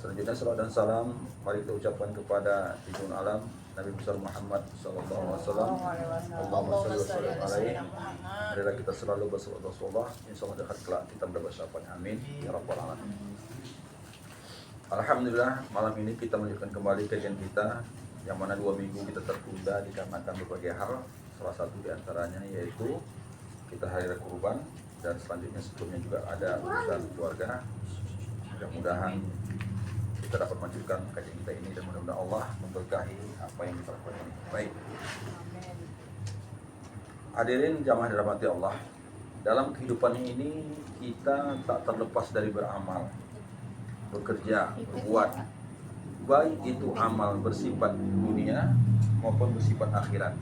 Selanjutnya salawat dan salam mari kita ucapkan kepada Ibnu Alam Nabi besar Muhammad sallallahu alaihi wasallam. Allahumma shalli wa sallim alaihi. Marilah kita selalu bersalawat Rasulullah, insyaallah dekat kelak kita mendapat syafaat. Amin ya rabbal alamin. Alhamdulillah, malam ini kita melanjutkan kembali kajian kita yang mana 2 minggu kita tertunda dikarenakan berbagai hal. Salah satu di antaranya yaitu kita hari raya kurban, dan selanjutnya sebelumnya juga ada urusan keluarga. Mudah-mudahan kita dapat melanjutkan kajian kita ini dan mudah-mudahan Allah memberkahi apa yang kita lakukan ini. Baik. Hadirin jamaah dirahmati Allah. Dalam kehidupan ini kita tak terlepas dari beramal, bekerja, berbuat. Baik itu amal bersifat dunia maupun bersifat akhirat.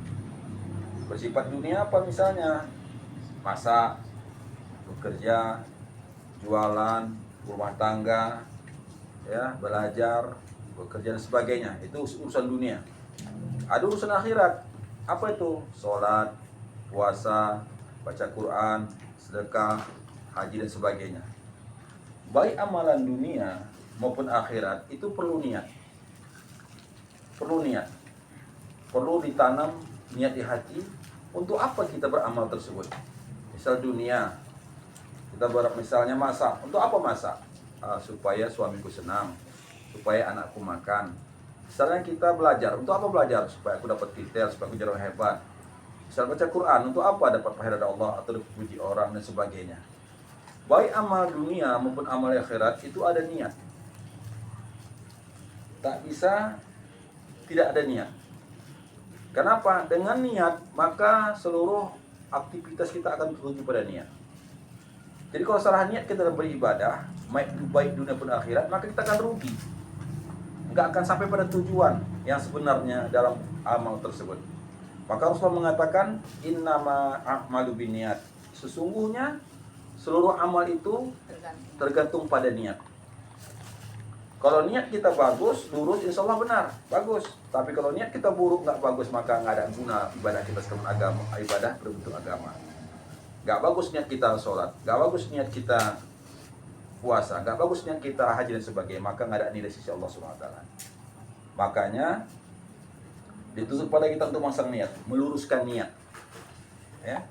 Bersifat dunia apa misalnya? Masak, bekerja, jualan, rumah tangga, ya, belajar, bekerja dan sebagainya. Itu urusan dunia. Ada urusan akhirat. Apa itu? Sholat, puasa, baca Quran, sedekah, haji dan sebagainya. Baik amalan dunia maupun akhirat itu perlu niat. Perlu niat. Perlu ditanam niat di hati. Untuk apa kita beramal tersebut? Misal dunia, kita berharap misalnya masak. Untuk apa masak? Supaya suamiku senang, supaya anakku makan. Misalnya kita belajar. Untuk apa belajar? Supaya aku dapat titel, supaya aku jadi orang hebat. Misal baca Quran. Untuk apa? Dapat pahala dari Allah atau dipuji orang dan sebagainya. Baik amal dunia maupun amal akhirat itu ada niat. Tak bisa tidak ada niat. Kenapa? Dengan niat maka seluruh aktivitas kita akan tertuju pada niat. Jadi kalau salah niat kita dalam beribadah, baik dunia pun akhirat, maka kita akan rugi. Enggak akan sampai pada tujuan yang sebenarnya dalam amal tersebut. Maka Rasulullah mengatakan, innama a'malu binniyat. Sesungguhnya seluruh amal itu tergantung pada niat. Kalau niat kita bagus, lurus, insya Allah benar, bagus. Tapi kalau niat kita buruk, nggak bagus, maka nggak ada guna ibadah kita sekarang agama, ibadah berbentuk agama. Nggak bagus niat kita sholat, nggak bagus niat kita puasa, nggak bagus niat kita haji dan sebagainya, maka nggak ada nilai sisi Allah SWT. Makanya dituntut pada kita untuk memasang niat, meluruskan niat. Ya.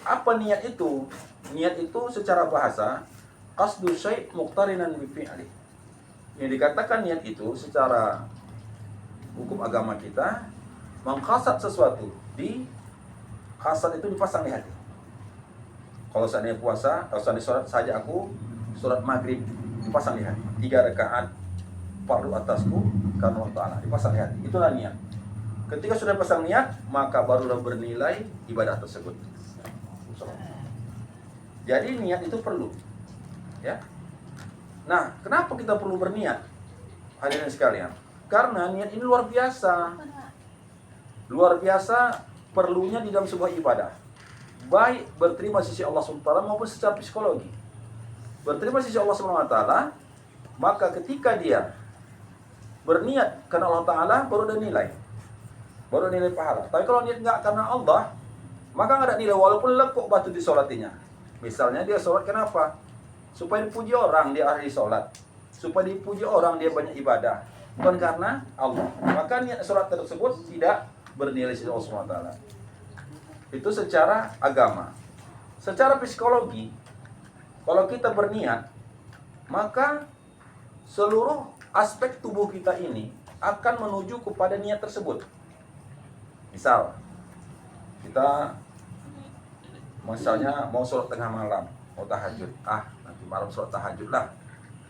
Apa niat itu? Niat itu secara bahasa qasdu syai' muqtarinan bi fi'li. Yang dikatakan niat itu secara hukum agama kita mengkasat sesuatu. Di kasat itu dipasang di hati. Kalau seandainya puasa, kalau seandainya sholat saja aku sholat maghrib dipasang di hati. 3 rakaat fardu atasku karena Allah Ta'ala dipasang di hati. Itulah niat. Ketika sudah pasang niat, maka barulah bernilai ibadah tersebut. Jadi niat itu perlu. Ya. Nah, kenapa kita perlu berniat? Hadirin sekalian. Karena niat ini luar biasa. Luar biasa perlunya di dalam sebuah ibadah. Baik berterima sisi Allah SWT maupun secara psikologi. Berterima sisi Allah SWT, maka ketika dia berniat karena Allah Ta'ala, baru ada nilai. Baru nilai pahala. Tapi kalau niat nggak karena Allah, maka nggak ada nilai walaupun lekuk batu di sholatinya. Misalnya dia sholat kenapa? Supaya dipuji orang dia ahli sholat, supaya dipuji orang dia banyak ibadah, bukan karena Allah. Maka niat sholat tersebut tidak bernilai sisi Allah SWT. Itu secara agama. Secara psikologi, kalau kita berniat, maka seluruh aspek tubuh kita ini akan menuju kepada niat tersebut. Misal, kita misalnya mau sholat tengah malam, mau tahajud, nanti malam sholat tahajud lah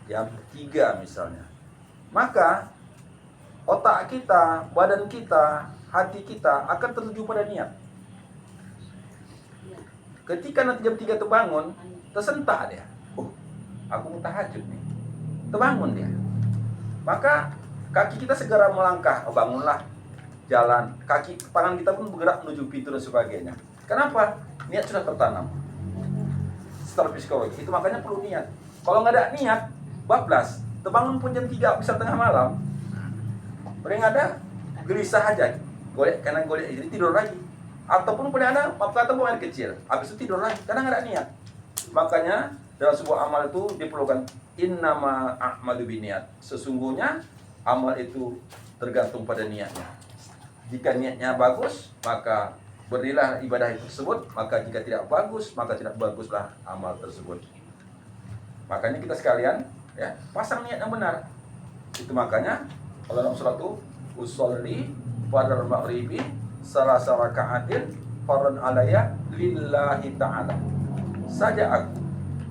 jam 3 misalnya. Maka otak kita, badan kita, hati kita akan tertuju pada niat. Ketika nanti jam 3 terbangun, tersentak dia. Aku mau tahajud nih. Terbangun dia. Maka kaki kita segera melangkah, bangunlah, jalan. Tangan kita pun bergerak menuju pintu dan sebagainya. Kenapa? Niat sudah tertanam. Secara psikologi, itu makanya perlu niat. Kalau nggak ada niat, bablas. Terbangun pun jam 3 bisa tengah malam, paling ada gelisah aja, golek kanan golek jadi tidur lagi. Ataupun paling ada maaf kata air kecil, habis itu tidur lagi karena nggak ada niat. Makanya dalam sebuah amal itu diperlukan innama a'malu binniyat. Sesungguhnya amal itu tergantung pada niatnya. Jika niatnya bagus, maka berilah ibadah itu tersebut. Maka jika tidak bagus, maka tidak baguslah amal tersebut. Makanya kita sekalian, ya, pasang niat yang benar. Itu makanya kalau dalam surat itu, usolli fardal maghribi salasa raka'atin fardan alayya lillahi ta'ala. Saja aku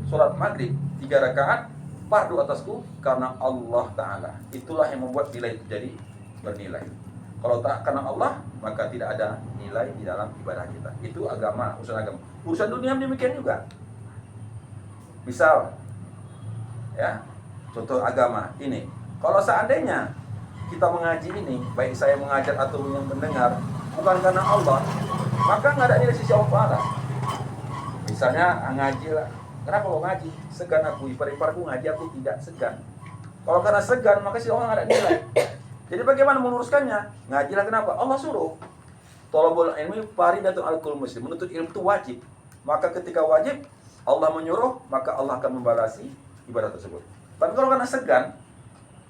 sholat maghrib 3 rakaat fardu atasku karena Allah Ta'ala. Itulah yang membuat nilai itu jadi bernilai. Kalau tak karena Allah, maka tidak ada nilai di dalam ibadah kita. Itu agama, urusan agama. Urusan dunia demikian juga. Misal, ya, contoh agama ini. Kalau seandainya kita mengaji ini, baik saya mengajar atau yang mendengar, bukan karena Allah, maka nggak ada nilai sisi Allah. Misalnya ngaji lah. Kenapa lo ngaji? Segan aku, ipar-iparku ngaji, aku tidak segan. Kalau karena segan, maka si orang nggak ada nilai. Jadi bagaimana meluruskannya? Ngajilah kenapa? Allah suruh. Thalabul ilmi faridatun 'alal kulli muslim. Menuntut ilmu itu wajib. Maka ketika wajib, Allah menyuruh, maka Allah akan membalasi ibadah tersebut. Tapi kalau karena segan,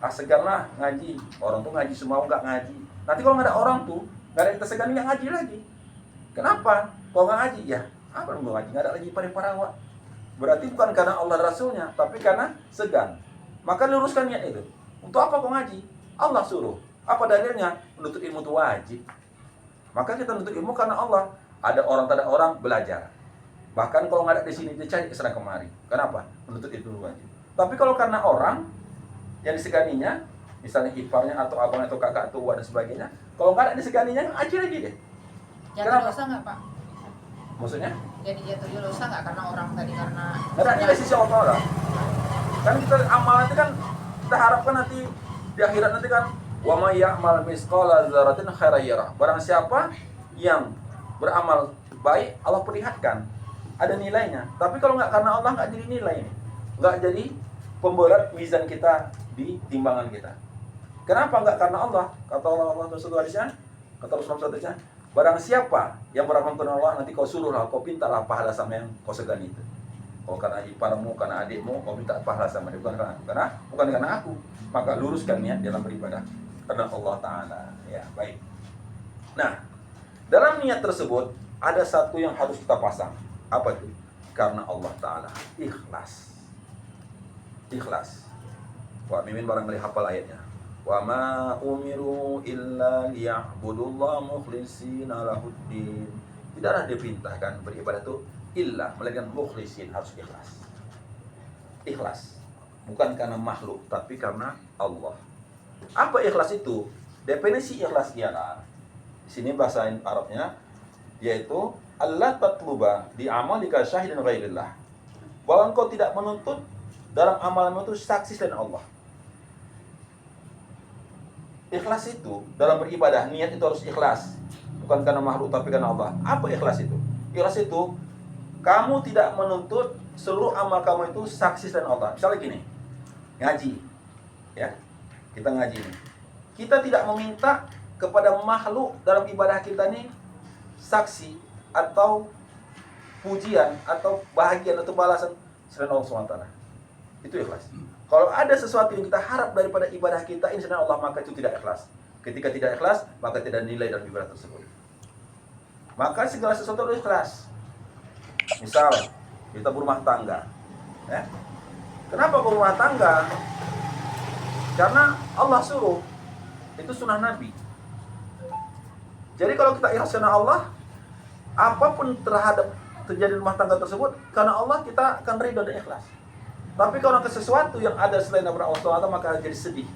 seganlah ngaji. Orang tuh ngaji semua nggak ngaji. Nanti kalau nggak ada orang tuh, nggak ada yang tersegani nggak ngaji lagi. Kenapa? Kalau nggak ngaji, ya apa yang mau ngaji? Nggak ada lagi ipar-ipar awak. Berarti bukan karena Allah Rasulnya, tapi karena segan. Maka luruskan niat itu. Untuk apa kau ngaji? Allah suruh. Apa dalilnya? Menuntut ilmu itu wajib. Maka kita menuntut ilmu karena Allah. Ada orang, tak ada orang, belajar. Bahkan kalau nggak ada di sini, dicari kesana kemari. Kenapa? Menuntut ilmu wajib. Tapi kalau karena orang yang diseganinya, misalnya iparnya atau abang atau kakak tua dan sebagainya, kalau nggak ada diseganinya, ngaji lagi deh. Jatuh dosa nggak, Pak? Maksudnya? Jadi jatuh dosa nggak karena orang tadi, karena Nggak ada nilai sisi Allah. Kan kita amal nanti kan kita harapkan nanti di akhirat nanti kan wa may ya'mal misqala dzarratin khairan yarah. Barang siapa yang beramal baik, Allah perlihatkan ada nilainya. Tapi kalau nggak karena Allah, nggak jadi nilai, nggak jadi pemberat mizan kita di timbangan kita. Kenapa nggak karena Allah? Kata Allah Rasulullah hadisnya, kata Rasulullah hadisnya, barang siapa yang beramal karena Allah, nanti kau suruhlah, kau pintalah pahala sama yang kau segani itu. Kalau karena iparmu, karena adikmu, kau minta pahala sama dia, bukan karena aku. Maka luruskan niat dalam beribadah karena Allah Ta'ala. Ya, baik. Nah, dalam niat tersebut ada satu yang harus kita pasang. Apa itu? Karena Allah Ta'ala. Ikhlas. Ikhlas. Wah, mimin barangkali hafal ayatnya. Wa ma umiru illa liya'budullaha mukhlishina lahuddin. Tidaklah diperintahkan beribadah itu illa, melainkan mukhlisin, harus ikhlas. Ikhlas. Bukan karena makhluk, tapi karena Allah. Apa ikhlas itu? Definisi ikhlas ialah, di sini bahasa Arabnya, yaitu Allah tatluba di amalika syahidin ghairillah. Bahwa engkau tidak menuntut dalam amalanmu itu saksi selain Allah. Ikhlas itu dalam beribadah, niat itu harus ikhlas. Bukan karena makhluk, tapi karena Allah. Apa ikhlas itu? Ikhlas itu kamu tidak menuntut seluruh amal kamu itu saksi selain Allah. Misalnya gini, ngaji, ya, kita ngaji ini. Kita tidak meminta kepada makhluk dalam ibadah kita ini saksi atau pujian atau bahagian atau balasan selain Allah SWT. Itu ikhlas. Kalau ada sesuatu yang kita harap daripada ibadah kita ini selain Allah, maka itu tidak ikhlas. Ketika tidak ikhlas, maka tidak nilai dalam ibadah tersebut. Maka segala sesuatu harus ikhlas. Misal kita berumah tangga, ya. Kenapa berumah tangga? Karena Allah suruh. Itu sunnah Nabi. Jadi kalau kita ikhlas karena Allah, apapun terhadap terjadi rumah tangga tersebut, karena Allah kita akan ridho dan ikhlas. Tapi kalau ke sesuatu yang ada selain daripada Allah SWT, maka jadi sedih,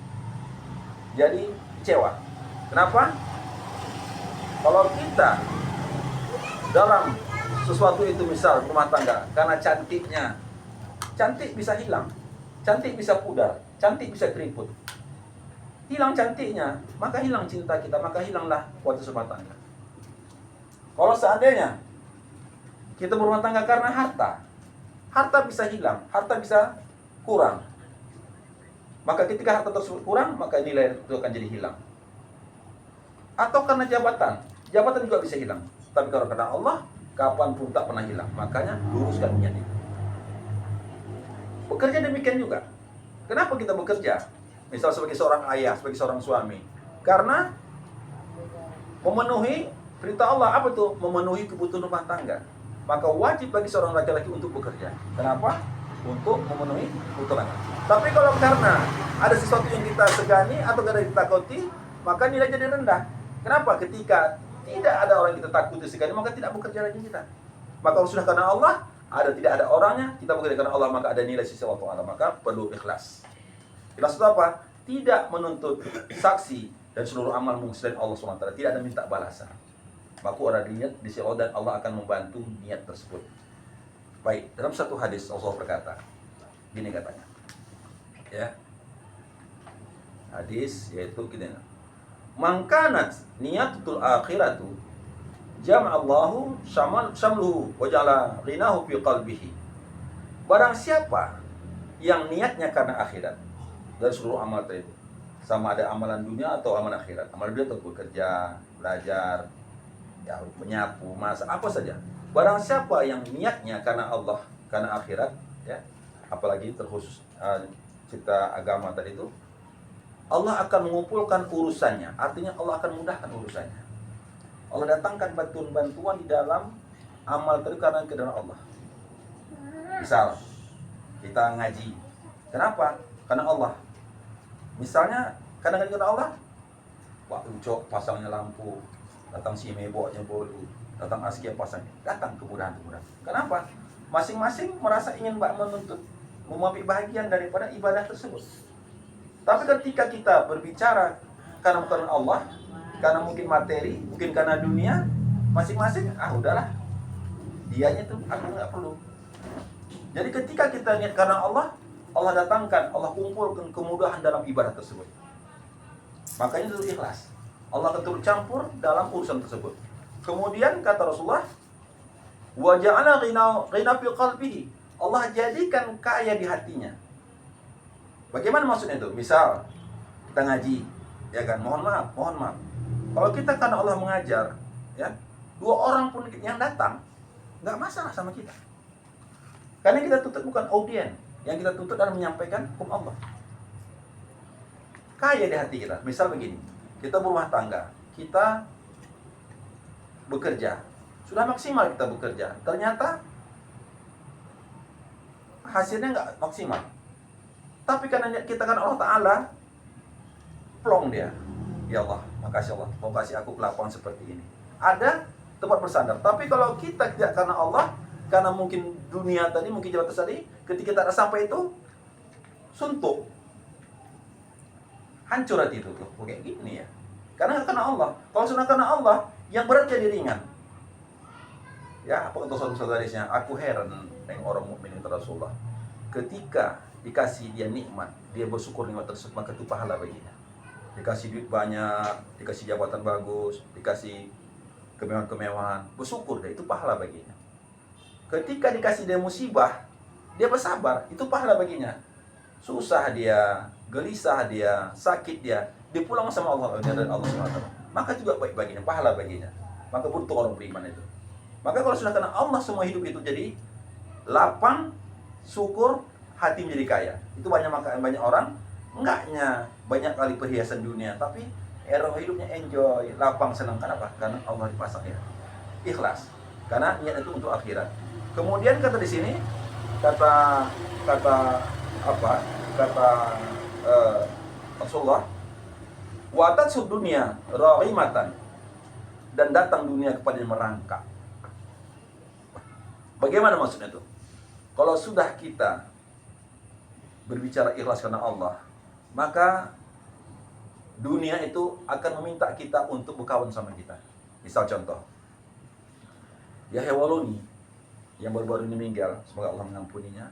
jadi kecewa. Kenapa? Kalau kita dalam sesuatu itu, misal rumah tangga, karena cantiknya, cantik bisa hilang, cantik bisa pudar, cantik bisa keriput. Hilang cantiknya, maka hilang cinta kita, maka hilanglah kualitas rumah tangga. Kalau seandainya kita berumah tangga karena harta, harta bisa hilang, harta bisa kurang. Maka ketika harta tersebut kurang, maka nilai itu akan jadi hilang. Atau karena jabatan, jabatan juga bisa hilang. Tapi kalau karena Allah, kapanpun tak pernah hilang. Makanya luruskan niat itu. Bekerja demikian juga. Kenapa kita bekerja? Misal sebagai seorang ayah, sebagai seorang suami. Karena memenuhi perintah Allah, apa tuh? Memenuhi kebutuhan rumah tangga. Maka wajib bagi seorang laki-laki untuk bekerja. Kenapa? Untuk memenuhi kebutuhan. Tapi kalau karena ada sesuatu yang kita segani atau kita ditakuti, maka nilai jadi rendah. Kenapa? Ketika tidak ada orang yang kita takuti segani, maka tidak bekerja lagi kita. Maka kalau sudah karena Allah, tidak ada orangnya, kita bekerja karena Allah, maka ada nilai sisi Allah Ta'ala. Maka perlu ikhlas. Ikhlas itu apa? Tidak menuntut saksi dan seluruh amalmu selain Allah SWT. Tidak ada minta balasan. Maka orang niat di sisi Allah dan Allah akan membantu niat tersebut. Baik, dalam satu hadis Allah berkata, gini katanya. Ya. Hadis yaitu gini. Man kanat niyatul akhiratu jama'allahu syamluhu wa ja'ala ghinahu fi qalbihi. Barang siapa yang niatnya karena akhirat dari seluruh amal tadi, sama ada amalan dunia atau amalan akhirat. Amalan dunia itu bekerja, belajar, ya, menyapu, masak, apa saja. Barang siapa yang niatnya karena Allah, karena akhirat, ya, apalagi terkhusus cipta agama tadi itu, Allah akan mengumpulkan urusannya. Artinya Allah akan mudahkan urusannya. Allah datangkan bantuan-bantuan di dalam amal tadi karena kehendak Allah. Misal kita ngaji, kenapa? Karena Allah. Misalnya kadang-kadang karena Allah, wah ucok pasangnya lampu, datang si meboknya bolu, datang askia pasangnya, datang kemudahan-kemudahan. Kenapa? Masing-masing merasa ingin menuntut, mengambil bahagian daripada ibadah tersebut. Tapi ketika kita berbicara karena bukan Allah, karena mungkin materi, mungkin karena dunia, masing-masing, udahlah, dianya tuh aku nggak perlu. Jadi ketika kita niat karena Allah, Allah datangkan, Allah kumpulkan kemudahan dalam ibadah tersebut. Makanya itu ikhlas. Allah akan turut campur dalam urusan tersebut. Kemudian kata Rasulullah, wa ja'ala ghina fi qalbihi. Allah jadikan kaya di hatinya. Bagaimana maksudnya itu? Misal kita ngaji, ya kan? Mohon maaf. Kalau kita karena Allah mengajar, ya, 2 orang pun yang datang, nggak masalah sama kita. Karena kita tuntut bukan audien, yang kita tuntut adalah menyampaikan hukum Allah. Kaya di hati kita. Misal begini, kita berumah tangga, kita bekerja, sudah maksimal kita bekerja, ternyata hasilnya nggak maksimal. Tapi karena kita kan Allah Ta'ala, plong dia. Ya Allah, makasih Allah, mau kasih aku kelakuan seperti ini. Ada tempat bersandar. Tapi kalau kita tidak karena Allah, karena mungkin dunia tadi, mungkin jabatan tadi, ketika kita sampai itu, suntuk. Hancur hati itu tuh, kayak gini ya. Karena Allah. Kalau sudah karena Allah, yang berat jadi ringan. Ya, apa kata saudara-saudarisnya? Aku heran dengan orang mukmin itu Rasulullah. Ketika dikasih dia nikmat, dia bersyukur nikmat tersebut, maka itu pahala baginya. Dikasih duit banyak, dikasih jabatan bagus, dikasih kemewahan-kemewahan, bersyukur dia, itu pahala baginya. Ketika dikasih dia musibah, dia bersabar, itu pahala baginya. Susah dia, gelisah dia, sakit dia pulang sama Allah dan Allah SWT. Maka juga baik baginya, pahala baginya. Maka butuh orang beriman itu. Maka kalau sudah kena Allah, semua hidup itu jadi lapang, syukur, hati menjadi kaya. Itu banyak orang enggaknya banyak kali perhiasan dunia, tapi era hidupnya enjoy, lapang, senang. Kenapa? Karena Allah dipasang ya. Ikhlas. Karena niat itu untuk akhirat. Kemudian kata di sini, kata Rasulullah, watat dunia rahimatan, dan datang dunia kepada yang merangkak. Bagaimana maksudnya itu? Kalau sudah kita berbicara ikhlas karena Allah, maka dunia itu akan meminta kita untuk berkawan sama kita. Misal contoh, Yahya Waluni yang baru-baru ini meninggal, semoga Allah mengampuninya.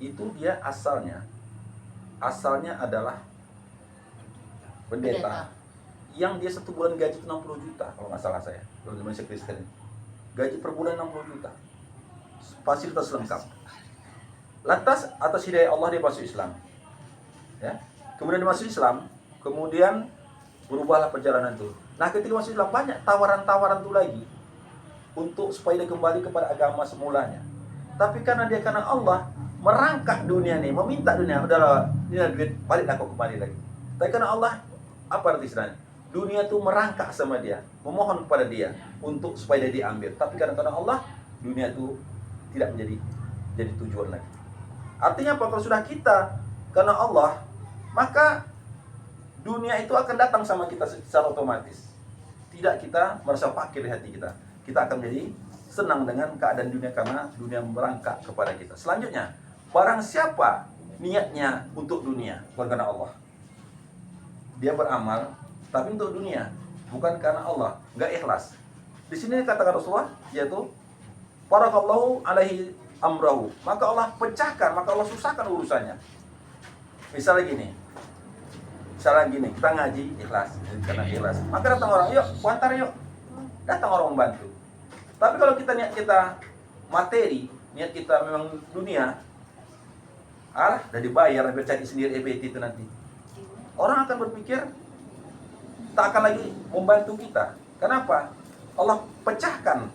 Itu dia asalnya adalah pendeta. Yang dia 1 bulan gaji 60 juta kalau nggak salah saya, kalau Indonesia Kristen. Gaji per bulan 60 juta. Fasilitas lengkap. Lantas atas hidayah Allah dia masuk Islam. Ya. Kemudian dia masuk Islam, kemudian berubahlah perjalanan itu. Nah, ketika masuk Islam banyak tawaran-tawaran itu lagi untuk supaya dia kembali kepada agama semulanya. Tapi karena dia karena Allah, merangkak dunia nih, meminta dunia, udahlah, ini ada duit, baliklah kau kembali lagi. Tapi karena Allah, apa arti istilahnya? Dunia itu merangkak sama dia, memohon kepada dia untuk supaya dia diambil. Tapi karena Allah, dunia itu tidak jadi tujuan lagi. Artinya apa? Kalau sudah kita karena Allah, maka dunia itu akan datang sama kita secara otomatis. Tidak kita merasa fakir di hati kita. Kita akan menjadi senang dengan keadaan dunia karena dunia merangkak kepada kita. Selanjutnya, barang siapa niatnya untuk dunia, bukan karena Allah. Dia beramal, tapi untuk dunia, bukan karena Allah, nggak ikhlas. Di sini katakan Rasulullah, yaitu Barakallahu alaihi amrahu. Maka Allah pecahkan, maka Allah susahkan urusannya. Misalnya gini, kita ngaji ikhlas, karena ikhlas. Maka datang orang, yuk, antar yuk. Datang orang membantu. Tapi kalau kita niat kita materi, niat kita memang dunia, udah dibayar, biar cari sendiri EBT itu nanti. Orang akan berpikir tak akan lagi membantu kita. Kenapa? Allah pecahkan,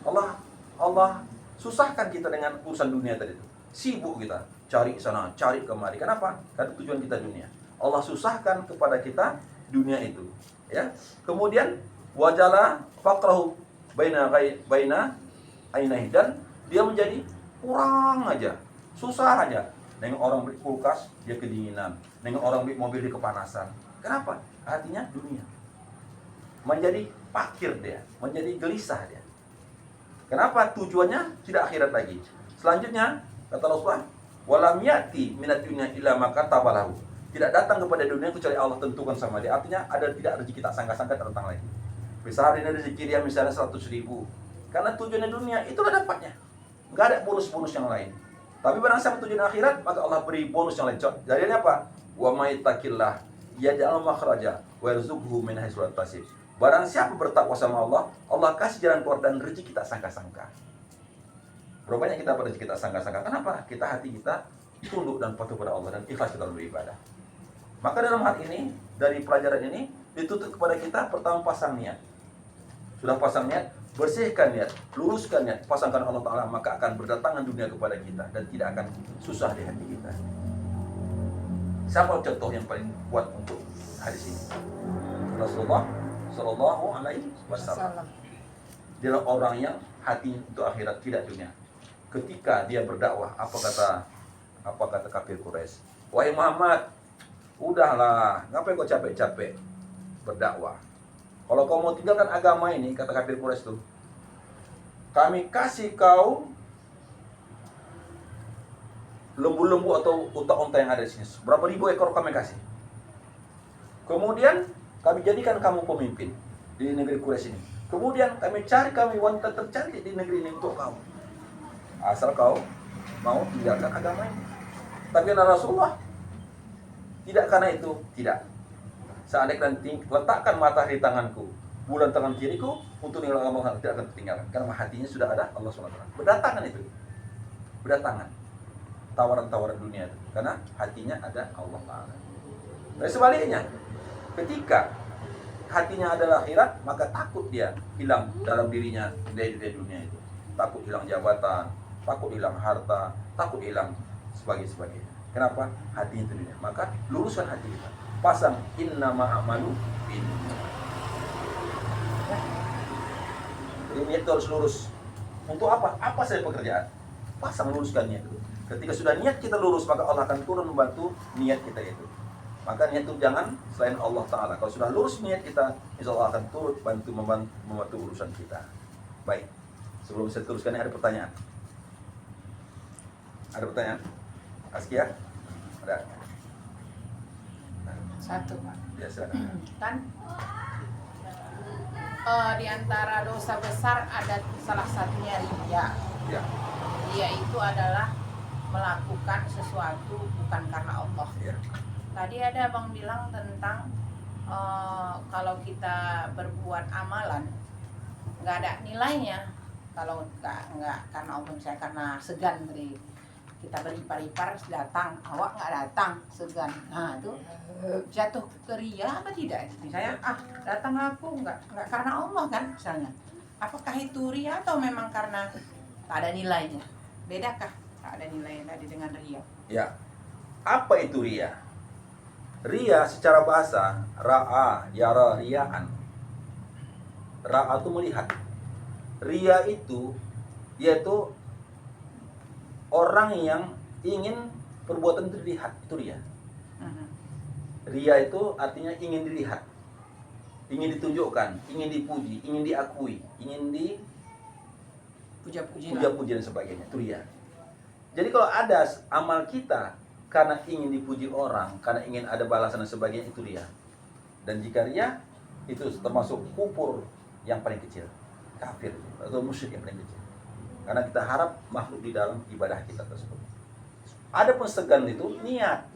Allah susahkan kita dengan urusan dunia tadi itu. Sibuk kita, cari sana, cari kemari. Kenapa? Karena tujuan kita dunia. Allah susahkan kepada kita dunia itu. Ya. Kemudian wajala faqrahu baina ainahi, dan dia menjadi kurang aja, susah aja. Nengok orang beli kulkas, dia kedinginan. Nengok orang beli mobil, dia kepanasan. Kenapa? Artinya dunia. Menjadi fakir dia, menjadi gelisah dia. Kenapa? Tujuannya tidak akhirat lagi. Selanjutnya, kata Rasulullah, walam yati minat dunia illa ma katabalahu. Tidak datang kepada dunia kecuali Allah tentukan sama dia. Artinya ada tidak rezeki tak sangka-sangka datang lagi. Bisa hari ini rezeki dia misalnya 100.000. Karena tujuannya dunia, itulah dapatnya. Enggak ada bonus-bonus yang lain. Tapi barang siapa tujuan akhirat, maka Allah beri bonus yang lain. Jadi apa? Wa may taqillah yaj'al makhraja wa yarzuqhu min haitsu la yahtasib. Barang siapa bertakwa sama Allah, Allah kasih jalan keluar dan rezeki kita sangka-sangka. Berapa banyak kita rezeki kita sangka-sangka? Kenapa? Hati kita tunduk dan patuh pada Allah dan ikhlas kita beribadah. Maka dalam hal ini, dari pelajaran ini dituntut kepada kita pertama pasang niat. Sudah pasang niat, bersihkan niat, luruskan niat, pasangkan Allah Ta'ala, maka akan berdatangan dunia kepada kita dan tidak akan susah di hati kita. Siapa contoh yang paling kuat untuk hadis ini? Rasulullah Sallallahu Alaihi Wasallam. Dia orang yang hati untuk akhirat, tidak dunia. Ketika dia berdakwah, apa kata kafir Quraisy? Wahai Muhammad, udahlah, ngapain kau capek-capek berdakwah? Kalau kau mau tinggalkan agama ini, kata kafir Quraisy itu, kami kasih kau lembu-lembu atau unta-unta yang ada di sini. Berapa ribu ekor kami kasih. Kemudian kami jadikan kamu pemimpin di negeri Quraisy ini. Kemudian kami wanita tercantik di negeri ini untuk kau. Asal kau mau tinggalkan agama ini. Tapi karena Rasulullah tidak, karena itu tidak. Seandainya nanti letakkan matahari di tanganku, bulan tangan kiriku, untuk nilai agama tidak akan tertinggalkan. Karena hatinya sudah ada Allah SWT. Berdatangan itu. Berdatangan. Tawaran-tawaran dunia itu. Karena hatinya ada Allah Ta'ala. Dan sebaliknya, ketika hatinya adalah akhirat, maka takut dia hilang dalam dirinya dari dunia itu. Takut hilang jabatan, takut hilang harta, takut hilang sebagainya. Kenapa? Hati itu dunia. Maka luruskan hati kita. Pasang innama a'malu binniyat. Jadi niat itu harus lurus. Untuk apa? Apa saja pekerjaan? Pasang, luruskan niat itu. Ketika sudah niat kita lurus, maka Allah akan turun membantu niat kita itu. Maka niat itu jangan selain Allah Ta'ala. Kalau sudah lurus niat kita, insya Allah akan turut membantu urusan kita. Baik, sebelum saya teruskan, ada pertanyaan? Ada pertanyaan? Askia? Ada? Satu, Pak. Biasa. Kan di antara dosa besar ada salah satunya riya. Ya. Riya itu adalah melakukan sesuatu bukan karena Allah. Ya. Tadi ada abang bilang tentang kalau kita berbuat amalan nggak ada nilainya, kalau nggak karena Allah, misalnya karena segan tadi kita beripar-ipar datang, awak nggak datang, segan, nah itu jatuh ke riya apa tidak? Misalnya datang aku nggak karena Allah kan misalnya, apakah itu riya atau memang karena tak ada nilainya? Bedakah tak ada nilainya tadi dengan riya? Ya, apa itu ria? Ria secara bahasa ra'a, yara, ria'an. Ra'a itu melihat. Ria itu yaitu orang yang ingin perbuatan itu dilihat, itu ria. Ria itu artinya ingin dilihat, ingin ditunjukkan, ingin dipuji, ingin diakui, ingin puja-puji dan sebagainya. Itu ria. Jadi kalau ada amal kita karena ingin dipuji orang, karena ingin ada balasan dan sebagainya, itu ria. Dan jika ria, itu termasuk kufur yang paling kecil, kafir atau musyrik yang paling kecil. Karena kita harap makhluk di dalam ibadah kita tersebut. Adapun segan itu niat.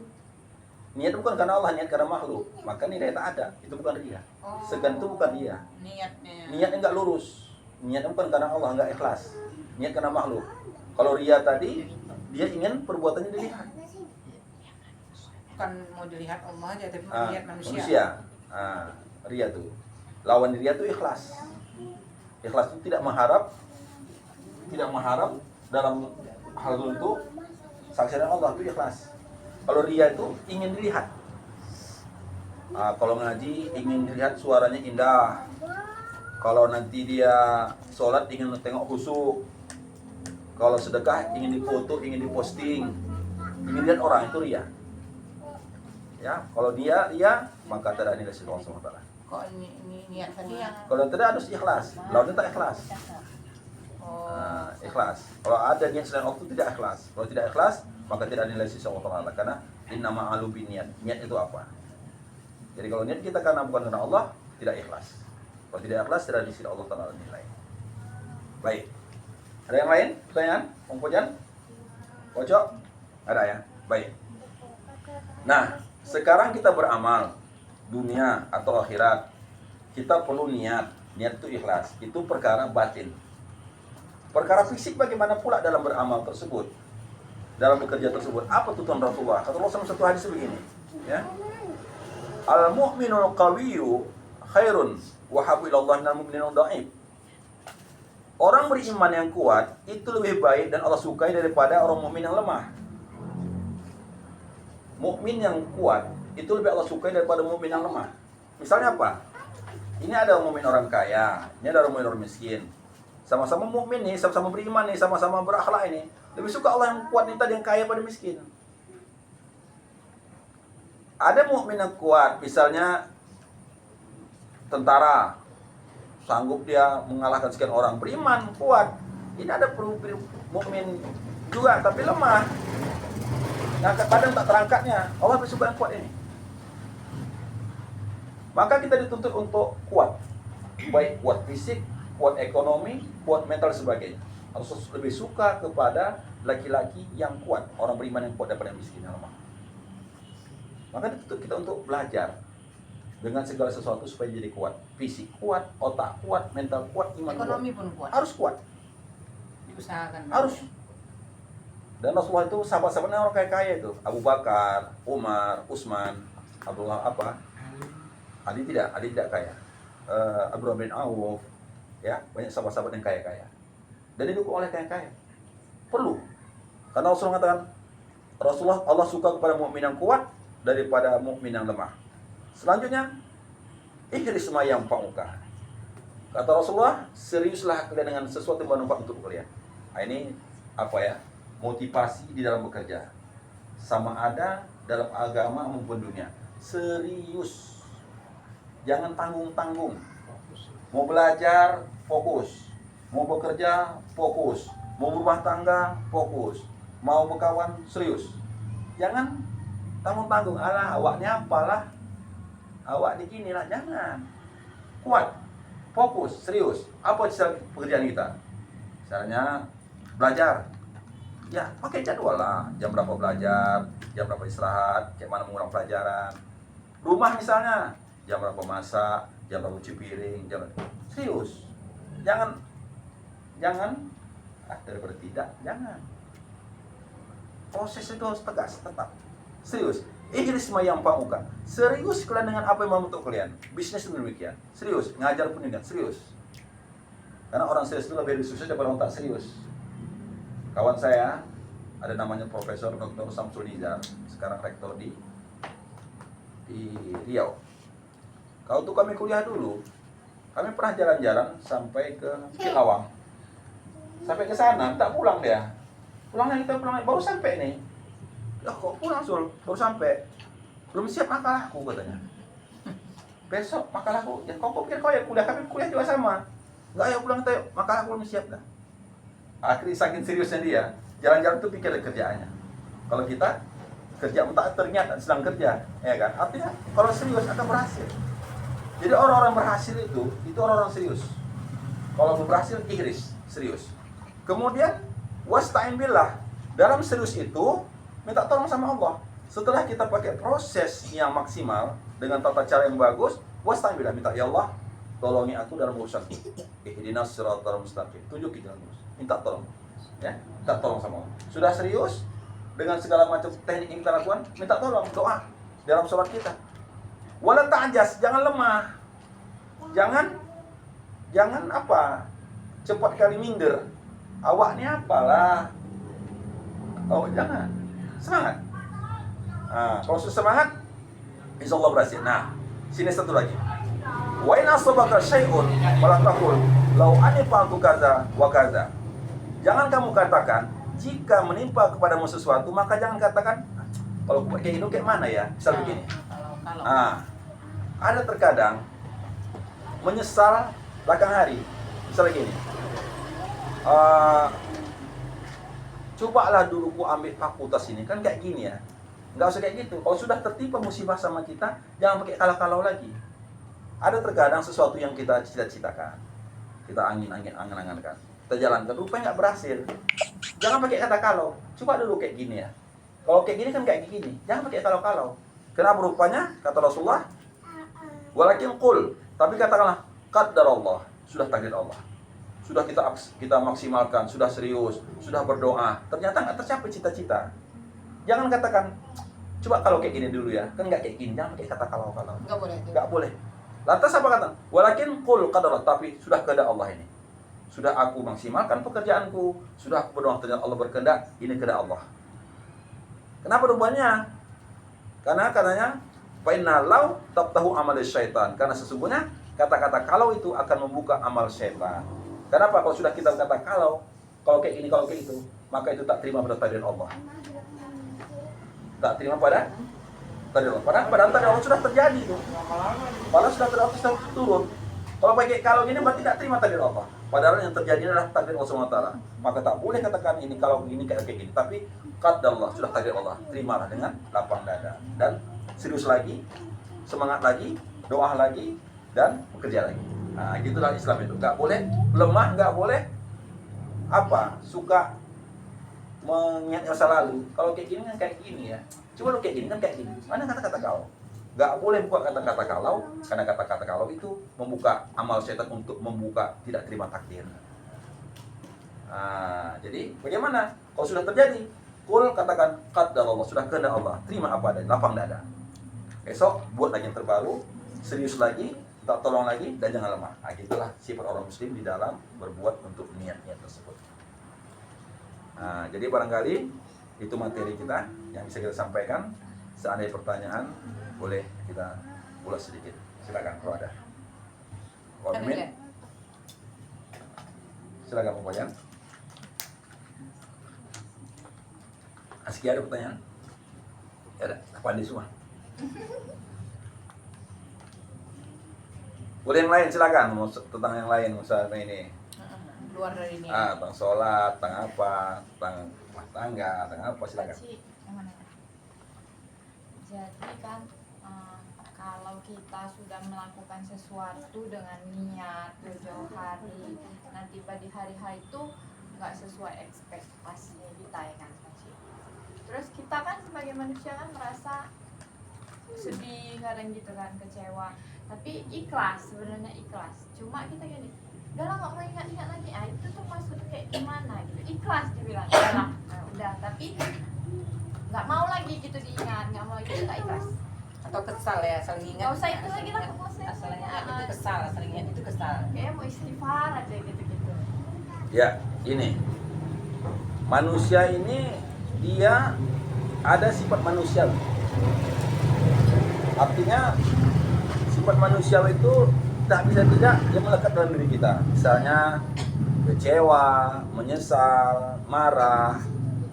Niat bukan karena Allah, niat karena makhluk. Maka nilai tak ada. Itu bukan ria. Segan itu bukan ria. Niatnya enggak lurus. Niatnya bukan karena Allah, enggak ikhlas. Niat karena makhluk. Kalau ria tadi, dia ingin perbuatannya dilihat. Bukan mau dilihat Allah aja, tapi mau dilihat manusia. Ria tuh. Lawan ria itu ikhlas. Ikhlas itu tidak mengharap dalam hal itu saksian Allah, itu ikhlas. Kalau ria itu ingin dilihat. Kalau ngaji ingin dilihat suaranya indah. Kalau nanti dia sholat ingin tengok khusyuk. Kalau sedekah ingin difoto, ingin diposting, ingin lihat orang, itu ria. Ya, kalau dia maka tidak nilai sisi Allah SWT. Kok ini niat tadi yang Kalau tidak harus ikhlas. Lawannya tak ikhlas. Ikhlas. Kalau ada niat selain Allah itu tidak ikhlas. Kalau tidak ikhlas, maka tidak nilai sisi Allah Taala. Karena innama alu binniat. Niat itu apa? Jadi kalau niat kita karena bukan karena Allah, tidak ikhlas. Kalau tidak ikhlas, tidak di sisi Allah Taala nilai. Baik. Ada yang lain? Pertanyaan? Om Pojan? Pojok? Ada ya? Baik. Nah, sekarang kita beramal dunia atau akhirat. Kita perlu niat. Niat itu ikhlas. Itu perkara batin. Perkara fisik bagaimana pula dalam beramal tersebut, dalam bekerja tersebut? Apa tuntunan Rasulullah? Kata Rasulullah satu hadis begini, ya. Al-mu'minul qawiyyu khairun wa habbu ila Allah minal mu'minil dha'if. Orang beriman yang kuat itu lebih baik dan Allah sukai daripada orang mukmin yang lemah. Mukmin yang kuat itu lebih Allah sukai daripada mukmin yang lemah. Misalnya apa? Ini ada mukmin orang kaya, ini ada mukmin orang miskin. Sama-sama mukmin nih, sama-sama beriman nih, sama-sama berakhlak ini. Lebih suka Allah yang kuat nih tadi, yang kaya pada miskin. Ada mukmin yang kuat, misalnya tentara, sanggup dia mengalahkan sekian orang, beriman, kuat. Ini ada mukmin juga tapi lemah. Ngangkat badan tak terangkatnya. Allah lebih suka yang kuat ini. Maka kita dituntut untuk kuat. Baik kuat fisik, kuat ekonomi, kuat mental sebagainya. Harus lebih suka kepada laki-laki yang kuat, orang beriman yang kuat daripada yang miskin yang lemah. Maka dituntut kita untuk belajar dengan segala sesuatu supaya jadi kuat. Fisik kuat, otak kuat, mental kuat, iman ekonomi kuat. pun kuat. Harus kuat. Diusahakan. Harus. Dan Rasulullah itu sahabat-sahabatnya orang kaya-kaya itu. Abu Bakar, Umar, Utsman, Abdullah Ali tidak kaya. Abdurrahman bin Auf, ya, banyak sahabat-sahabat yang kaya-kaya. Dan didukung oleh kaya-kaya. Perlu. Karena Rasulullah mengatakan, Allah suka kepada mukmin yang kuat daripada mukmin yang lemah. Selanjutnya, ihris ma yanfa'uka. Kata Rasulullah, seriuslah kalian dengan sesuatu yang bermanfaat untuk kalian. Nah, ini apa ya? Motivasi di dalam bekerja. Sama ada dalam agama maupun dunia. Serius. Jangan tanggung-tanggung. Mau belajar, fokus. Mau bekerja, fokus. Mau berumah tangga, fokus. Mau berkawan, serius. Jangan tanggung-tanggung. Alah, awaknya apalah. Awak beginilah, jangan. Kuat, fokus, serius. Apa pekerjaan kita? Misalnya belajar. Ya, pakai jadwal lah. Jam berapa belajar, jam berapa istirahat, kayak mana mengulang pelajaran. Rumah misalnya, jam berapa masak, jam berapa cuci piring, serius. Jangan daripada tidak, jangan. Proses itu harus tegas, tetap. Serius. Ihris ma yanfa'uka. Serius kalian dengan apa yang membentuk kalian. Bisnis itu demikian. Serius, ngajar pun demikian, serius. Karena orang serius itu lebih sukses daripada orang tak serius. Kawan saya ada namanya Profesor Dr. Samsul Nizar, sekarang rektor di Riau. Kalau tuh kami kuliah dulu, kami pernah jalan-jalan sampai ke Cilawang. Sampai ke sana, tak pulang dia. Pulang lagi, baru sampai nih. Loh kok pulang Sul? Baru sampai. Belum siap makalahku katanya. Besok makalahku, ya kau pikir kau ya kuliah, kami kuliah juga sama. Enggak, ayo pulang kita yuk, makalahku belum siap dah. Akhirnya saking seriusnya dia, jalan-jalan tuh pikir kerjaannya. Kalau kita kerja tak ternyata sedang kerja, ya kan? Artinya kalau serius akan berhasil. Jadi orang-orang berhasil itu orang-orang serius. Kalau mau berhasil ikhlas, serius. Kemudian wasta'in billah. Dalam serius itu minta tolong sama Allah. Setelah kita pakai proses yang maksimal dengan tata cara yang bagus, wasta'in billah, minta ya Allah, tolongi aku dalam urusanku. Ihdinas siratal mustaqim. Tunjuki jalan lurus. Minta tolong. Ya, minta tolong sama Allah. Sudah serius dengan segala macam teknik yang kita lakukan, minta tolong, doa dalam sholat kita. Wala ta'jas, jangan lemah. Jangan apa? Cepat kali minder. Awak ni apalah? Oh, jangan. Semangat. Kalau sudah semangat, insyaallah berhasil. Nah, sini satu lagi. Wa in asabaka syai'un fala taqul law anni fa'altu kaza wa kaza. Jangan kamu katakan jika menimpa kepadamu sesuatu, maka jangan katakan kalau kayak gini kayak mana ya? Misal begini. Kalau Ada terkadang menyesal belakang hari. Misalnya gini. Cobalah dulu ku ambil fakultas ini, kan kayak gini ya. Enggak usah kayak gitu. Kalau sudah tertimpa musibah sama kita, jangan pakai kalau-kalau lagi. Ada terkadang sesuatu yang kita cita-citakan, kita angan-angankan, kita jalankan, rupanya nggak berhasil. Jangan pakai kata kalau. Coba dulu kayak gini ya. Kalau kayak gini kan kayak gini. Jangan pakai kalau-kalau. Kenapa rupanya? Kata Rasulullah, walakin qul, tapi katakanlah qadarullah, sudah takdir Allah. Sudah kita maksimalkan, sudah serius, sudah berdoa, ternyata nggak tercapai cita-cita. Jangan katakan, coba kalau kayak gini dulu ya, kan nggak kayak gini. Jangan pakai kata kalau-kalau. Nggak boleh. Lantas apa kata? Walakin qul qadarullah, tapi sudah kehendak Allah ini. Sudah aku maksimalkan pekerjaanku, sudah aku berdoa, ternyata Allah berkehendak, ini kehendak Allah. Kenapa rupanya? Karena katanya fa inna law taftahu amal syaitan, karena sesungguhnya kata-kata kalau itu akan membuka amal syaitan. Kenapa? Kalau sudah kita kata kalau kayak ini, kalau kayak itu, maka itu tak terima pada takdir Allah. Tak terima pada takdir Allah. Padahal takdir Allah sudah terjadi itu. Padahal sudah turun. Kalau pakai kalau gini berarti tak terima takdir Allah. Padahal yang terjadi adalah takdir Allah SWT. Maka tak boleh katakan ini kalau begini kayak gini. Tapi qadarullah, sudah takdir Allah. Terimalah dengan lapang dada dan serius lagi, semangat lagi, doa lagi, dan bekerja lagi. Nah, gitulah Islam itu. Nggak boleh lemah, nggak boleh suka mengingat masa lalu. Kalau kayak gini kan kayak gini ya. Coba lu kayak gini kan kayak gini. Mana kata-kata kalau? Nggak boleh buka kata-kata kalau, karena kata-kata kalau itu membuka amal setan untuk membuka tidak terima takdir. Jadi bagaimana? Kalau sudah terjadi, qul, katakan qadarullah, sudah kehendak Allah. Terima apa adanya, lapang dada. Besok buat lagi yang terbaru, serius lagi, tak tolong lagi, dan jangan lemah. Gitulah sifat orang muslim di dalam berbuat untuk niat-niat tersebut. Jadi barangkali itu materi kita yang bisa kita sampaikan. Seandainya pertanyaan, boleh kita ulas sedikit. Silakan kalau ada. Amin. Silakan Pak Boyan. Askia ada pertanyaan? Ya ada. Apa di semua? Boleh yang lain, silakan. Mau tentang yang lain, misalnya ini. Luar dari ini. Tentang sholat, tentang apa, tentang rumah tangga, tentang apa, silakan. Jadi kan kalau kita sudah melakukan sesuatu dengan niat jauh hari, nanti pada hari itu nggak sesuai ekspektasi kita ya kan. Terus kita kan sebagai manusia kan merasa sedih kadang gitu kan, kecewa. Tapi ikhlas, sebenarnya ikhlas. Cuma kita gini, udah lah nggak mau ingat-ingat lagi. Itu tuh maksudnya kayak gimana gitu. Ikhlas dibilang, udah. Tapi nggak mau lagi gitu diingat, nggak mau lagi, kita ikhlas. Atau kesal ya, saling ingat. Nggak usah itu lagi lah, maksudnya. Asalnya itu kesal, saling ingat itu kesal. Kayak mau istighfar aja gitu-gitu. Ya, ini manusia ini dia ada sifat manusiawi. Artinya sifat manusiawi itu tak bisa tidak dia melekat dalam diri kita. Misalnya kecewa, menyesal, marah,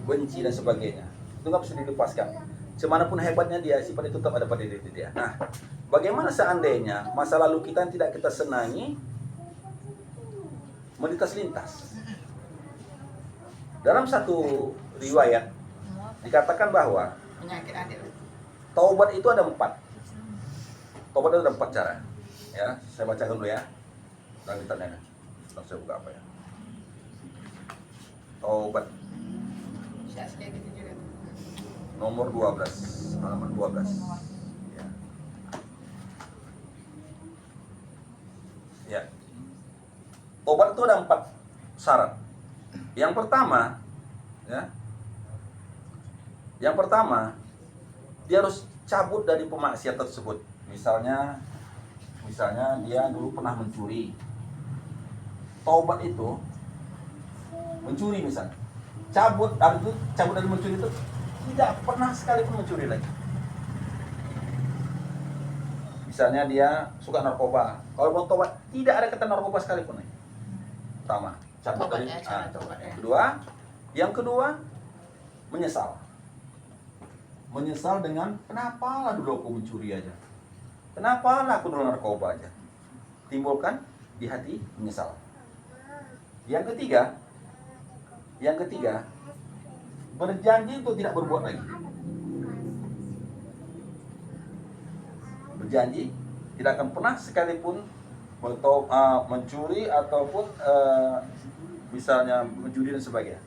benci dan sebagainya. Itu nggak bisa dilepaskan. Semanapun hebatnya dia, sifat itu tetap ada pada diri dia. Nah, bagaimana seandainya masa lalu kita yang tidak kita senangi melintas-lintas? Dalam satu riwayat dikatakan bahwa Penyakit adik. taubat itu ada 4. Taubat itu ada 4 cara. Ya, saya bacakan dulu ya. Dan kita nanya. Langsung saya buka apa ya? Taubat Saya kayak gitu juga. nomor 12, halaman 12. Ya. Ya. Taubat itu ada 4 syarat. Yang pertama, ya. Yang pertama, dia harus cabut dari pemaksiat tersebut. Misalnya dia dulu pernah mencuri. Taubat itu mencuri misalnya. Cabut dari mencuri itu tidak pernah sekalipun mencuri lagi. Misalnya dia suka narkoba. Kalau mau taubat tidak ada kata narkoba sekalipun lagi. Pertama, cabut Tobat dari ya, cara tobat ya. Yang kedua, menyesal. Menyesal dengan kenapa lah dulu aku mencuri aja, kenapa lah aku dulu narkoba aja. Timbulkan di hati menyesal. Yang ketiga, berjanji untuk tidak berbuat lagi. Berjanji tidak akan pernah sekalipun mencuri ataupun misalnya mencuri dan sebagainya.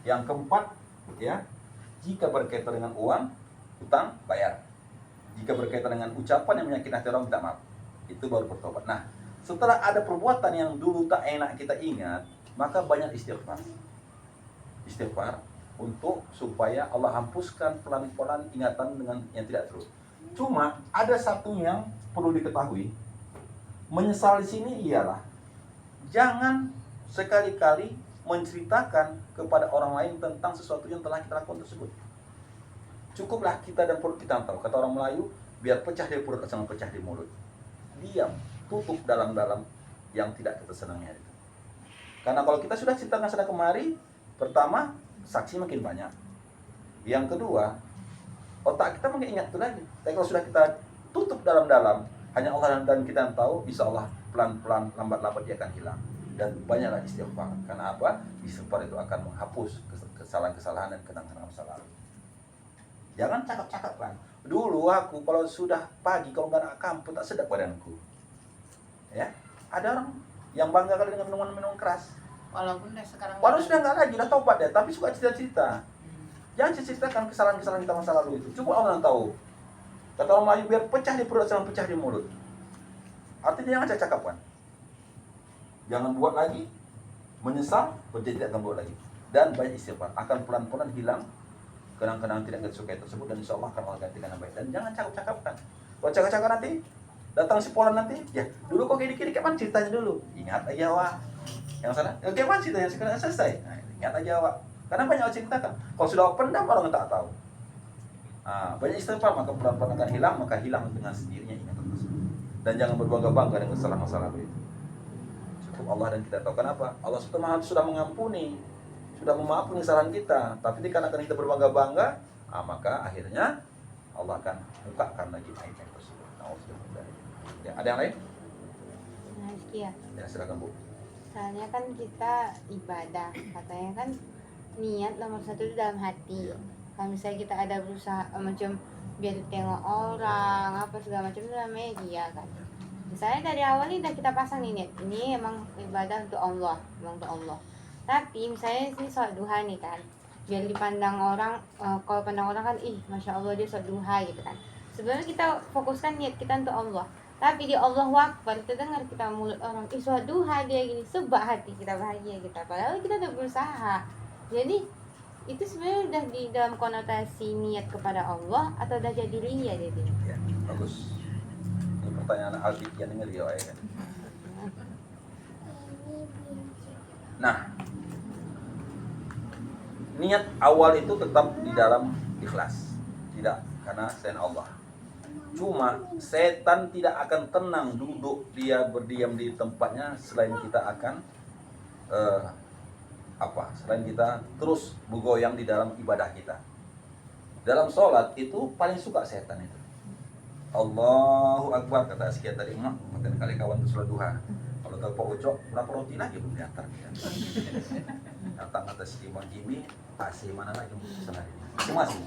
Yang keempat, ya, jika berkaitan dengan uang, utang, bayar. Jika berkaitan dengan ucapan yang menyakiti hati orang, minta maaf. Itu baru bertobat. Nah, setelah ada perbuatan yang dulu tak enak kita ingat, maka banyak istighfar. Istighfar untuk supaya Allah hapuskan pelan-pelan ingatan dengan yang tidak terus. Cuma ada satu yang perlu diketahui. Menyesal di sini ialah jangan sekali-kali menceritakan kepada orang lain tentang sesuatu yang telah kita lakukan tersebut. Cukuplah kita dan perut kita tahu. Kata orang Melayu, biar pecah di perut jangan pecah di mulut. Diam, tutup dalam-dalam yang tidak kita senangi itu. Karena kalau kita sudah ceritakan sana kemari, pertama, saksi makin banyak. Yang kedua, otak kita makin ingat itu lagi. Tapi kalau sudah kita tutup dalam-dalam, hanya Allah dan kita yang tahu, insya Allah pelan-pelan, lambat-lambat dia akan hilang. Dan banyaklah istighfar. Karena apa? Istighfar itu akan menghapus kesalahan-kesalahan dan kenangan masa lalu. Jangan cakap-cakap kan. Dulu aku kalau sudah pagi, kalau nggak nak kampung, tak sedap badanku. Ya, ada orang yang bangga kali dengan minuman-minuman keras. Walaupun sekarang Walau sudah nggak lagi, udah tobat ya, tapi suka cerita-cerita. Jangan ceritakan kesalahan-kesalahan kita masa lalu itu. Cukup Allah yang tahu. Kata orang Melayu, biar pecah di perut, jangan pecah di mulut. Artinya jangan cakap kan. Jangan buat lagi. Menyesal, berarti tidak akan buat lagi. Dan banyak istighfar. Akan pelan-pelan hilang kenang-kenangan tidak kita sukai tersebut, dan insya Allah akan Allah gantikan yang baik. Dan jangan cakap-cakapkan. Kalau cakap-cakap nanti, datang si Polan nanti, ya dulu kok kayak dikit-dikit kan ceritanya dulu. Ingat aja wah. Yang sana, oke apa ceritanya sekarang selesai. Nah, ingat aja wah. Karena banyak orang ceritakan. Kalau sudah pendam orang tak tahu. Banyak istighfar maka pelan-pelan akan hilang, maka hilang dengan sendirinya ingatan tersebut. Dan jangan berbangga-bangga dengan kesalahan masa lalu itu. Cukup Allah dan kita tahu kenapa. Allah sudah mengampuni, sudah memaafkan kesalahan kita. Tapi dikarenakan kita berbangga-bangga, maka akhirnya Allah akan bukakan lagi aib tersebut. Ya, ada yang lain? Nah, iya. Ya, silakan Bu. Soalnya kan kita ibadah, katanya kan niat nomor 1 itu dalam hati. Iya. Kalau misalnya kita ada berusaha macam biar ditengok orang apa segala macam itu namanya dia kan. Misalnya dari awal ini udah kita pasang nih niat, ini emang ibadah untuk Allah, emang untuk Allah. Tapi misalnya ini sholat duha nih kan, biar dipandang orang, kalau pandang orang kan, masya Allah dia sholat duha gitu kan. Sebenarnya kita fokuskan niat kita untuk Allah. Tapi di Allah Akbar kita dengar kita mulut orang, sholat duha dia gini, sebab hati kita bahagia kita. Padahal kita udah berusaha. Jadi itu sebenarnya udah di dalam konotasi niat kepada Allah atau udah jadi ria jadi. Ya, bagus. Ini pertanyaan Aldi yang dengar ya, kan. Nah, niat awal itu tetap di dalam ikhlas, tidak karena selain Allah. Cuma setan tidak akan tenang duduk dia berdiam di tempatnya selain kita akan selain kita terus bergoyang di dalam ibadah kita. Dalam sholat itu paling suka setan itu. Allahu Akbar kata sekian tadi emak, makan kali kawan itu sholat duha. Kalau tahu Pak Ucok, berapa roti lagi belum diantar dia. Datang atas Imam Jimmy, kasih mana lagi sana ini. Masing-masing.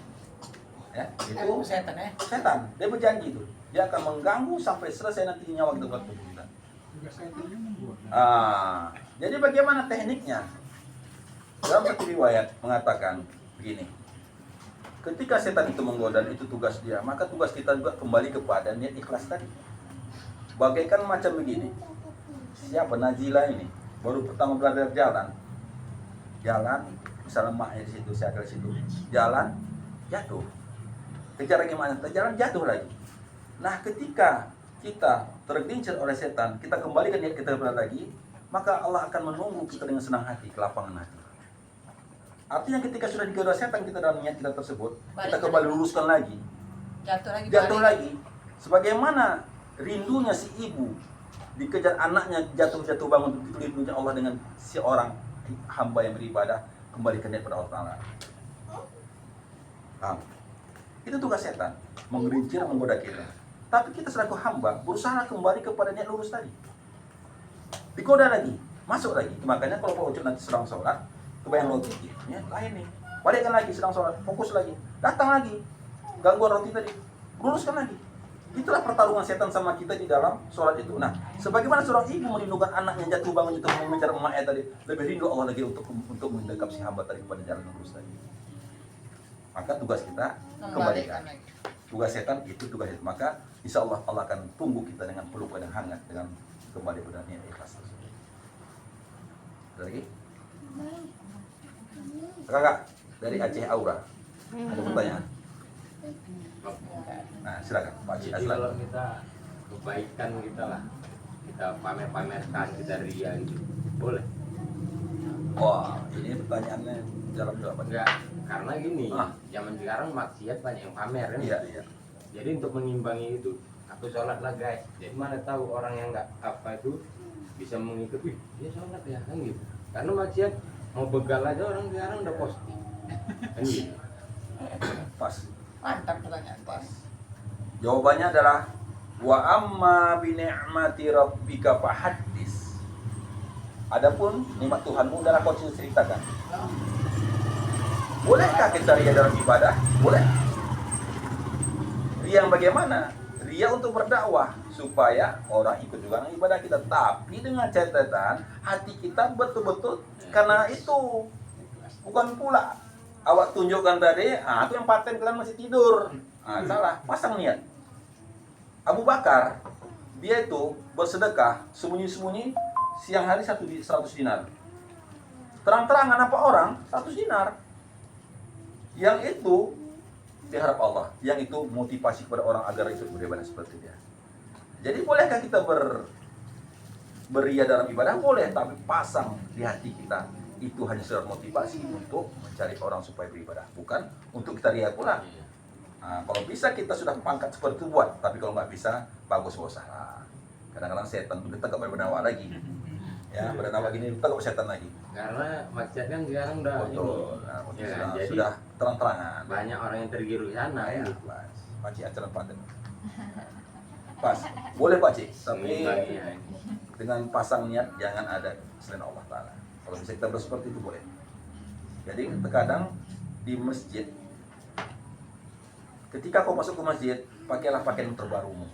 Ya, itu setan ya. setan. Dia berjanji itu. Dia akan mengganggu sampai selesai nanti nyawa kita buat kebulan. Jadi bagaimana tekniknya? Dalam satu riwayat mengatakan begini. Ketika setan itu menggoda, itu tugas dia, maka tugas kita juga kembali kepada niat ikhlas tadi. Bagaikan macam begini. Siapa Najila ini? Baru pertama belajar jalan, misalnya maknya di situ, saya di situ, jalan, jatuh. Kejar lagi mana? Jalan jatuh lagi. Nah, ketika kita tergelincir oleh setan, kita kembali ke niat kita lagi, maka Allah akan menunggu kita dengan senang hati, kelapangan hati. Artinya ketika sudah digoda setan kita dalam niat kita tersebut, kita kembali luruskan lagi. Jatuh lagi. Sebagaimana rindunya si ibu dikejar anaknya jatuh bangun, rindunya Allah dengan si orang hamba yang beribadah kembali ke niat pada Allah Ta'ala. Itu tugas setan, menggelincir, menggoda kita. Tapi kita selaku hamba berusaha kembali kepada niat lurus tadi. Digoda lagi, masuk lagi. Makanya kalau Pak Ucup nanti sedang sholat, kebayang logiknya lain nih, balikkan lagi sedang sholat, fokus lagi, datang lagi, gangguan roti tadi, luruskan lagi. Itulah pertarungan setan sama kita di dalam sholat itu. Nah, sebagaimana seorang ibu merindukan anaknya jatuh bangun itu mengejar emaknya tadi, lebih rindu Allah lagi untuk mendekap si hamba tadi kepada jalan lurus tadi. Maka tugas kita kembalikan. Tugas setan itu tugas itu. Maka insya Allah Allah akan tunggu kita dengan pelukan yang hangat dengan kembali pada niat ikhlas tersebut. Ada lagi? Kakak dari Aceh Aura ada pertanyaan. Nah silakan Pak Aceh. Jadi kalau kita kebaikan kita lah, kita pamerkan, kita ria gitu, boleh? Wah ini pertanyaannya dalam jawaban. Enggak, karena gini, zaman sekarang maksiat banyak yang pamer kan. Iya. Jadi untuk mengimbangi itu, aku sholat lah guys. Jadi mana tahu orang yang nggak apa itu bisa mengikuti, dia sholat ya kan gitu. Karena maksiat mau begal aja orang sekarang udah posting kan gitu. Pas. Mantap pertanyaan pas. Jawabannya adalah wa amma bi ni'mati rabbika fahaddis. Adapun nikmat Tuhanmu adalah kau ceritakan. Bolehkah kita ria dalam ibadah? Boleh. Ria yang bagaimana? Ria untuk berdakwah supaya orang ikut juga dengan ibadah kita. Tapi dengan catatan hati kita betul-betul karena itu bukan pula awak tunjukkan tadi, itu yang paten kalian masih tidur. Salah, pasang niat. Abu Bakar dia itu bersedekah sembunyi-sembunyi siang hari 100 dinar. Terang-terangan apa orang 100 dinar. Yang itu diharap Allah, yang itu motivasi kepada orang agar ikut beribadah seperti dia. Jadi bolehkah kita beria dalam ibadah? Boleh, tapi pasang di hati kita itu hanya sekedar motivasi untuk mencari orang supaya beribadah, bukan untuk kita ria pula. Nah, kalau bisa kita sudah pangkat seperti itu buat, tapi kalau nggak bisa, bagus bos. Kadang-kadang setan tegak berdakwah lagi. Ya, berdakwah gini tegak setan lagi. Karena maksiat kan sekarang udah Betul. ini. Nah, Ya, jadi sudah terang-terangan. banyak orang yang tergiru di sana Ya, gitu. pas. Pakcik acara paten. Pas. Boleh Pakcik, tapi Mengimbangi ya. dengan pasang niat jangan ada selain Allah Ta'ala. Kalau bisa kita seperti itu boleh. Jadi terkadang di masjid, ketika kau masuk ke masjid, pakailah pakaian terbarumu.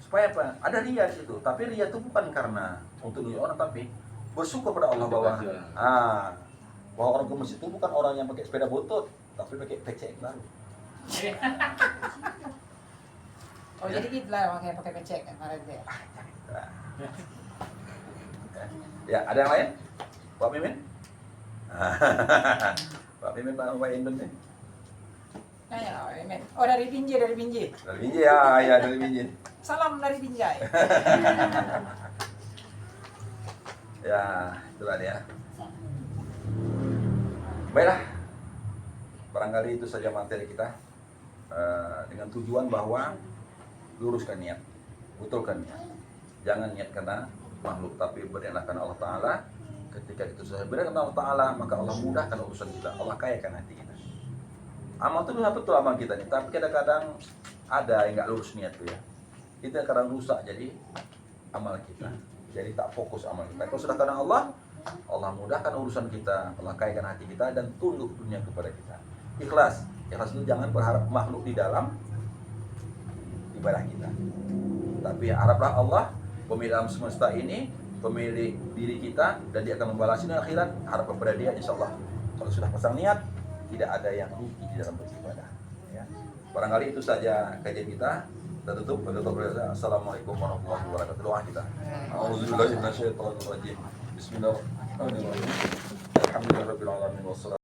Supaya apa? Ada ria di situ. Tapi ria itu bukan karena untuk menunjuk orang, tapi bersyukur pada Allah bahwa bahwa orang ke masjid itu bukan orang yang pakai sepeda butut, tapi pakai PC yang baru. Oh jadi gitu lah makanya pakai becek kan kemarin dia. Nah. Ya, ada yang lain? Pak Mimin? Pak Mimin, Pak Indun nih. Nah, ya, Emen. Oh dari Binjai. Dari Binjai ya, dari Binjai. Salam dari Binjai. Ya, itulah dia. Baiklah, barangkali itu saja materi kita, dengan tujuan bahwa luruskan niat, betulkan niat. Jangan niat karena makhluk, tapi berniatlah karena Allah Ta'ala. Ketika itu sudah berniat karena Allah Ta'ala, maka Allah mudahkan urusan kita, Allah kayakan hati kita. Amal itu betul amal kita nih, tapi kadang-kadang ada yang nggak lurus niat tuh ya. Kita kadang rusak jadi amal kita, jadi tak fokus amal kita. Kalau sudah karena Allah, Allah mudahkan urusan kita, Allah kayakan hati kita dan tunduk dunia kepada kita. Ikhlas, ikhlas itu jangan berharap makhluk di dalam ibadah kita, tapi haraplah Allah, pemilik alam semesta ini, pemilik diri kita, dan dia akan membalasnya di akhirat. Harap kepada dia, insya Allah. Kalau sudah pasang niat, tidak ada yang rugi di dalam beribadah. Ya. Barangkali itu saja kajian kita. Kita tutup. Assalamualaikum warahmatullahi wabarakatuh. Doa kita. A'udzubillahi minasyaitonir rajim. Bismillahirrahmanirrahim. Alhamdulillahirabbil alamin wassalatu